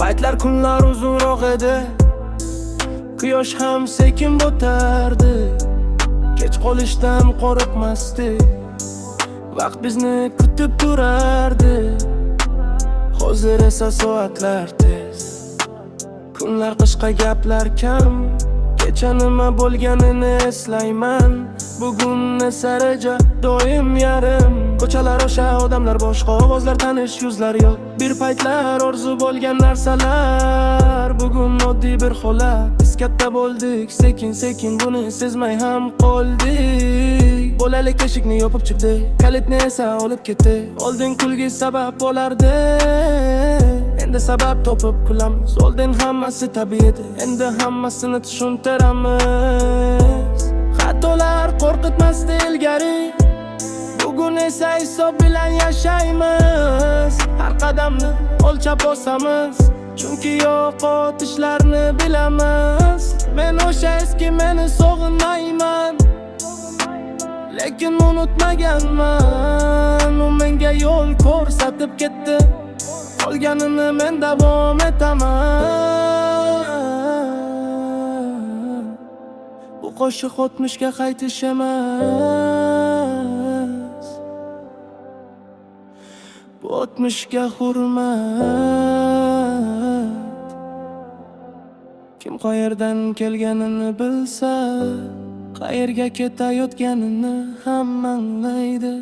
paytlar kunlar uzunroq edi, quyosh ham sekin botardi. Kech qolishdan qo'rqmasdik, vaqt bizni kutib turardi. Hozir esa soatlar tez, kunlar qishqa, gaplar kam. Kecha nima bo'lganini eslayman, bugun esa reja doim yarim. Ko'chalar o'sha, odamlar boshqa, ovozlar tanish, yuzlar yo'q. Bir paytlar orzu bo'lgan narsalar bugun oddiy bir holat. Biz katta bo'ldik sekin sekin, buni sezmay ham qoldik. Bolalik eshikni yopib chiqdi, kalitni esa olib ketdi. Oldin kulgi sabab bo'lardi, endi sabab topib kulamiz. Oldin hammasi tabiiy edi, endi hammasini tushuntiramiz. Xatolar qo'rqitmasdi ilgari, bugun esa hisob bilan yashaymiz. Har qadamni o'lchab bosamiz, chunki yo'qotishlarni bilamiz. Men o'sha eski meni sog'inmayman, lekin unutmaganman. U menga yo'l ko'rsatib ketdi, qolganini men davom etaman. Bu qo'shiq o'tmishga qaytish emas, bu o'tmishga hurmat. Kim qayerdan kelganini bilsa, qayerga ketayotganini hamma anglaydi.